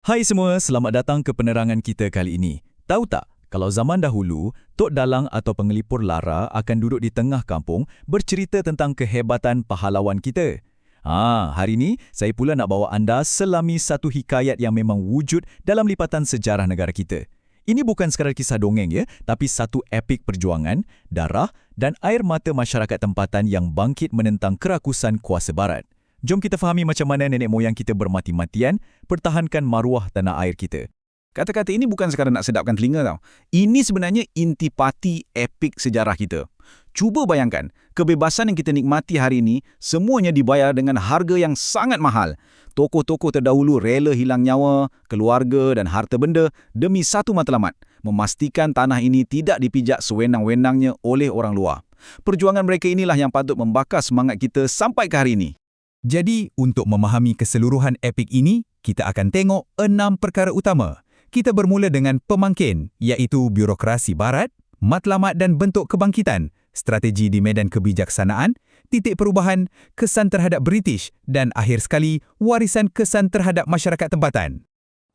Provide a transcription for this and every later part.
Hai semua, selamat datang ke penerangan kita kali ini. Tahu tak, kalau zaman dahulu, Tok Dalang atau pengelipur lara akan duduk di tengah kampung bercerita tentang kehebatan pahlawan kita. Hari ini saya pula nak bawa anda selami satu hikayat yang memang wujud dalam lipatan sejarah negara kita. Ini bukan sekadar kisah dongeng ya, tapi satu epik perjuangan, darah dan air mata masyarakat tempatan yang bangkit menentang kerakusan kuasa barat. Jom kita fahami macam mana nenek moyang kita bermati-matian pertahankan maruah tanah air kita. Kata-kata ini bukan sekadar nak sedapkan telinga tau. Ini sebenarnya intipati epik sejarah kita. Cuba bayangkan, kebebasan yang kita nikmati hari ini semuanya dibayar dengan harga yang sangat mahal. Tokoh-tokoh terdahulu rela hilang nyawa, keluarga dan harta benda demi satu matlamat, memastikan tanah ini tidak dipijak sewenang-wenangnya oleh orang luar. Perjuangan mereka inilah yang patut membakar semangat kita sampai ke hari ini. Jadi, untuk memahami keseluruhan epik ini, kita akan tengok 6 perkara utama. Kita bermula dengan pemangkin, iaitu birokrasi barat, matlamat dan bentuk kebangkitan, strategi di medan kebijaksanaan, titik perubahan, kesan terhadap British, dan akhir sekali, warisan kesan terhadap masyarakat tempatan.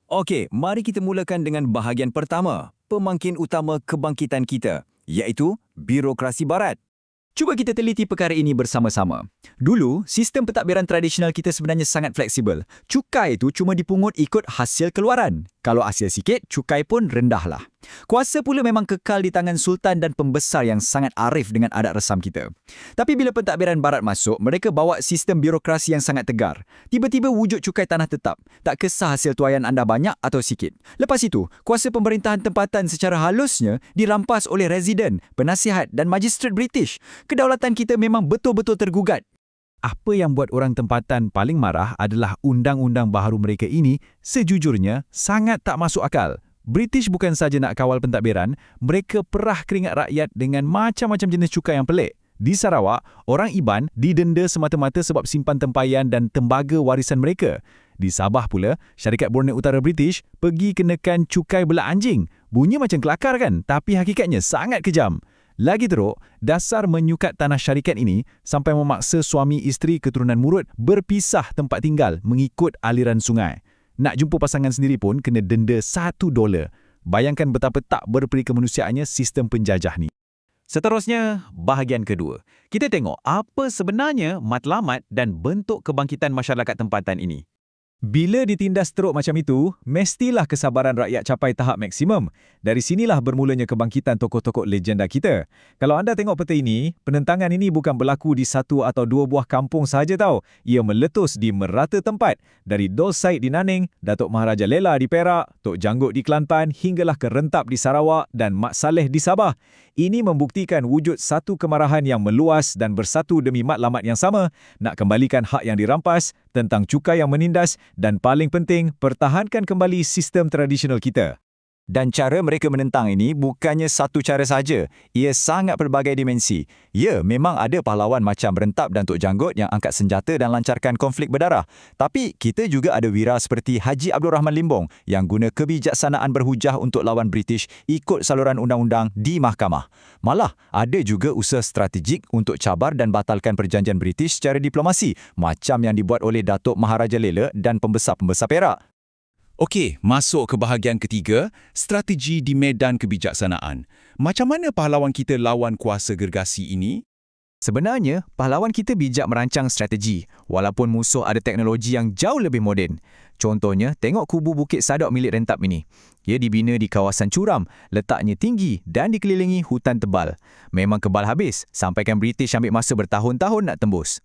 Okey, mari kita mulakan dengan bahagian pertama, pemangkin utama kebangkitan kita, iaitu birokrasi barat. Cuba kita teliti perkara ini bersama-sama. Dulu, sistem pentadbiran tradisional kita sebenarnya sangat fleksibel. Cukai itu cuma dipungut ikut hasil keluaran. Kalau hasil sikit, cukai pun rendahlah. Kuasa pula memang kekal di tangan sultan dan pembesar yang sangat arif dengan adat resam kita. Tapi bila pentadbiran barat masuk, mereka bawa sistem birokrasi yang sangat tegar. Tiba-tiba wujud cukai tanah tetap. Tak kisah hasil tuaian anda banyak atau sikit. Lepas itu, kuasa pemerintahan tempatan secara halusnya dirampas oleh residen, penasihat dan magistrat British. Kedaulatan kita memang betul-betul tergugat. Apa yang buat orang tempatan paling marah adalah undang-undang baharu mereka ini sejujurnya sangat tak masuk akal. British bukan saja nak kawal pentadbiran, mereka perah keringat rakyat dengan macam-macam jenis cukai yang pelik. Di Sarawak, orang Iban didenda semata-mata sebab simpan tempayan dan tembaga warisan mereka. Di Sabah pula, syarikat Borneo Utara British pergi kenakan cukai belak anjing. Bunyi macam kelakar kan, tapi hakikatnya sangat kejam. Lagi teruk, dasar menyukat tanah syarikat ini sampai memaksa suami isteri keturunan murut berpisah tempat tinggal mengikut aliran sungai. Nak jumpa pasangan sendiri pun kena denda $1. Bayangkan betapa tak berperi kemanusiaannya sistem penjajah ni. Seterusnya, bahagian kedua. Kita tengok apa sebenarnya matlamat dan bentuk kebangkitan masyarakat tempatan ini. Bila ditindas teruk macam itu, mestilah kesabaran rakyat capai tahap maksimum. Dari sinilah bermulanya kebangkitan tokoh-tokoh legenda kita. Kalau anda tengok peta ini, penentangan ini bukan berlaku di satu atau dua buah kampung sahaja tau. Ia meletus di merata tempat. Dari Dol Said di Nanning, Datuk Maharaja Lela di Perak, Tok Janggut di Kelantan, hinggalah ke Rentap di Sarawak dan Mak Saleh di Sabah. Ini membuktikan wujud satu kemarahan yang meluas dan bersatu demi matlamat yang sama, nak kembalikan hak yang dirampas, tentang cukai yang menindas dan paling penting, pertahankan kembali sistem tradisional kita. Dan cara mereka menentang ini bukannya satu cara saja. Ia sangat berbagai dimensi. Ya, memang ada pahlawan macam Rentap dan Tok Janggut yang angkat senjata dan lancarkan konflik berdarah. Tapi kita juga ada wira seperti Haji Abdul Rahman Limbong yang guna kebijaksanaan berhujah untuk lawan British ikut saluran undang-undang di mahkamah. Malah, ada juga usaha strategik untuk cabar dan batalkan perjanjian British secara diplomasi macam yang dibuat oleh Datuk Maharaja Lela dan pembesar-pembesar Perak. Okey, masuk ke bahagian ketiga, strategi di medan kebijaksanaan. Macam mana pahlawan kita lawan kuasa gergasi ini? Sebenarnya, pahlawan kita bijak merancang strategi, walaupun musuh ada teknologi yang jauh lebih moden. Contohnya, tengok kubu Bukit Sadok milik Rentap ini. Ia dibina di kawasan curam, letaknya tinggi dan dikelilingi hutan tebal. Memang kebal habis, sampaikan British ambil masa bertahun-tahun nak tembus.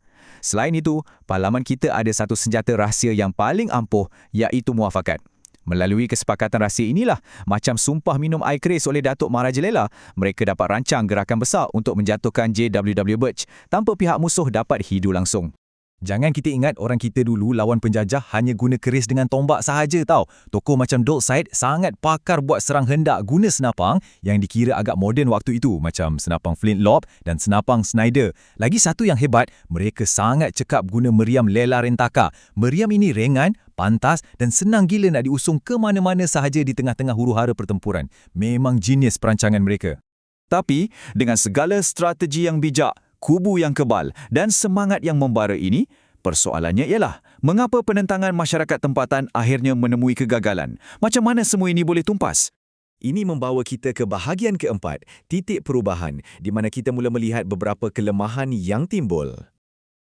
Selain itu, pahlawan kita ada satu senjata rahsia yang paling ampuh, iaitu muafakat. Melalui kesepakatan rahsia inilah, macam sumpah minum air keris oleh Datuk Maharaja Lela, mereka dapat rancang gerakan besar untuk menjatuhkan JWW Birch tanpa pihak musuh dapat hidu langsung. Jangan kita ingat orang kita dulu lawan penjajah hanya guna keris dengan tombak sahaja tau. Tokoh macam Dol Said sangat pakar buat serang hendak guna senapang yang dikira agak moden waktu itu macam senapang flintlock dan senapang Snyder. Lagi satu yang hebat, mereka sangat cekap guna meriam Lela Rentaka. Meriam ini ringan, pantas dan senang gila nak diusung ke mana-mana sahaja di tengah-tengah huru-hara pertempuran. Memang genius perancangan mereka. Tapi, dengan segala strategi yang bijak, kubu yang kebal dan semangat yang membara ini, persoalannya ialah Mengapa penentangan masyarakat tempatan akhirnya menemui kegagalan? Macam mana semua ini boleh tumpas? Ini membawa kita ke bahagian keempat, titik perubahan, di mana kita mula melihat beberapa kelemahan yang timbul.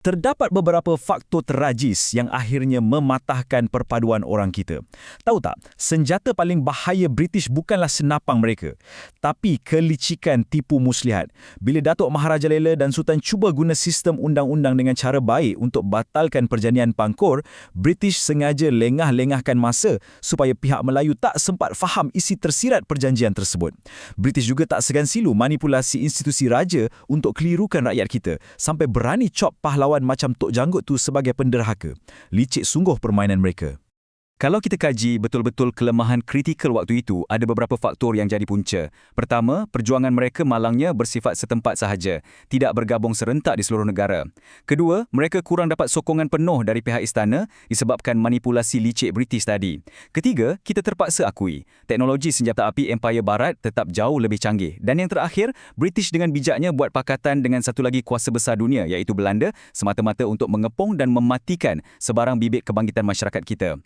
Terdapat beberapa faktor terajis yang akhirnya mematahkan perpaduan orang kita. Tahu tak, senjata paling bahaya British bukanlah senapang mereka, tapi kelicikan tipu muslihat. Bila Datuk Maharaja Lela dan Sultan cuba guna sistem undang-undang dengan cara baik untuk batalkan perjanjian Pangkor, British sengaja lengah-lengahkan masa supaya pihak Melayu tak sempat faham isi tersirat perjanjian tersebut. British juga tak segan silu manipulasi institusi raja untuk kelirukan rakyat kita, sampai berani cop pahlawan macam Tok Janggut tu sebagai penderhaka. Licik sungguh permainan mereka. Kalau kita kaji betul-betul kelemahan kritikal waktu itu, ada beberapa faktor yang jadi punca. Pertama, perjuangan mereka malangnya bersifat setempat sahaja, tidak bergabung serentak di seluruh negara. Kedua, mereka kurang dapat sokongan penuh dari pihak istana disebabkan manipulasi licik British tadi. Ketiga, kita terpaksa akui, teknologi senjata api Empire Barat tetap jauh lebih canggih. Dan yang terakhir, British dengan bijaknya buat pakatan dengan satu lagi kuasa besar dunia, iaitu Belanda, semata-mata untuk mengepung dan mematikan sebarang bibit kebangkitan masyarakat kita.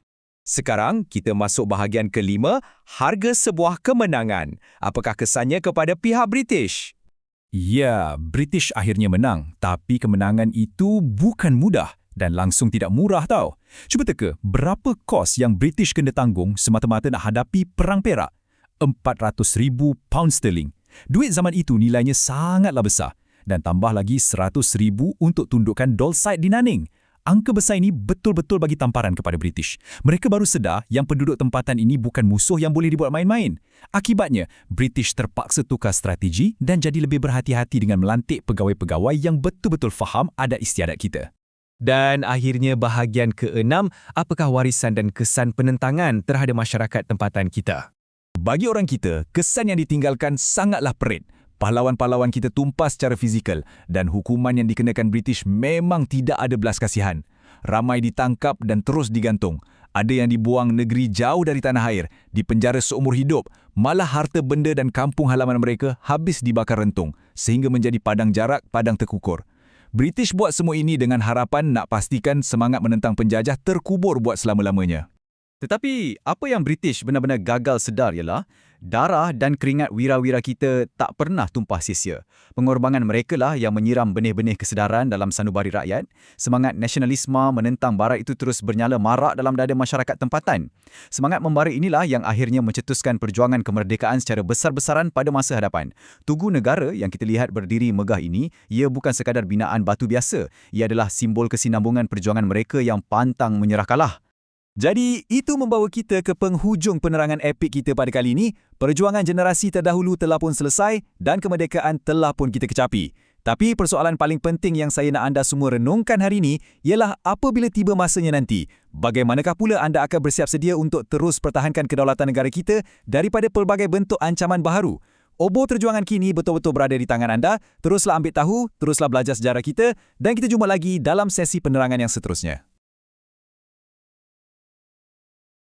Sekarang, kita masuk bahagian kelima, harga sebuah kemenangan. Apakah kesannya kepada pihak British? Ya, British akhirnya menang. Tapi kemenangan itu bukan mudah dan langsung tidak murah tau. Cuba teka, berapa kos yang British kena tanggung semata-mata nak hadapi Perang Perak? 400,000 pound sterling. Duit zaman itu nilainya sangatlah besar. Dan tambah lagi 100,000 untuk tundukkan Dolside di Nanning. Angka besar ini betul-betul bagi tamparan kepada British. Mereka baru sedar yang penduduk tempatan ini bukan musuh yang boleh dibuat main-main. Akibatnya, British terpaksa tukar strategi dan jadi lebih berhati-hati dengan melantik pegawai-pegawai yang betul-betul faham adat istiadat kita. Dan akhirnya bahagian keenam, apakah warisan dan kesan penentangan terhadap masyarakat tempatan kita? Bagi orang kita, kesan yang ditinggalkan sangatlah perit. Pahlawan-pahlawan kita tumpas secara fizikal dan hukuman yang dikenakan British memang tidak ada belas kasihan. Ramai ditangkap dan terus digantung. Ada yang dibuang negeri jauh dari tanah air, dipenjara seumur hidup. Malah harta benda dan kampung halaman mereka habis dibakar rentung sehingga menjadi padang jarak, padang terkukur. British buat semua ini dengan harapan nak pastikan semangat menentang penjajah terkubur buat selama-lamanya. Tetapi, apa yang British benar-benar gagal sedar ialah darah dan keringat wira-wira kita tak pernah tumpah sia-sia. Pengorbanan mereka lah yang menyiram benih-benih kesedaran dalam sanubari rakyat. Semangat nasionalisme menentang barat itu terus bernyala marak dalam dada masyarakat tempatan. Semangat membara inilah yang akhirnya mencetuskan perjuangan kemerdekaan secara besar-besaran pada masa hadapan. Tugu negara yang kita lihat berdiri megah ini, ia bukan sekadar binaan batu biasa. Ia adalah simbol kesinambungan perjuangan mereka yang pantang menyerah kalah. Jadi, itu membawa kita ke penghujung penerangan epik kita pada kali ini. Perjuangan generasi terdahulu telah pun selesai dan kemerdekaan telah pun kita kecapi. Tapi persoalan paling penting yang saya nak anda semua renungkan hari ini ialah apabila tiba masanya nanti, bagaimanakah pula anda akan bersiap sedia untuk terus pertahankan kedaulatan negara kita daripada pelbagai bentuk ancaman baharu? Obor terjuangan kini betul-betul berada di tangan anda. Teruslah ambil tahu, teruslah belajar sejarah kita dan kita jumpa lagi dalam sesi penerangan yang seterusnya.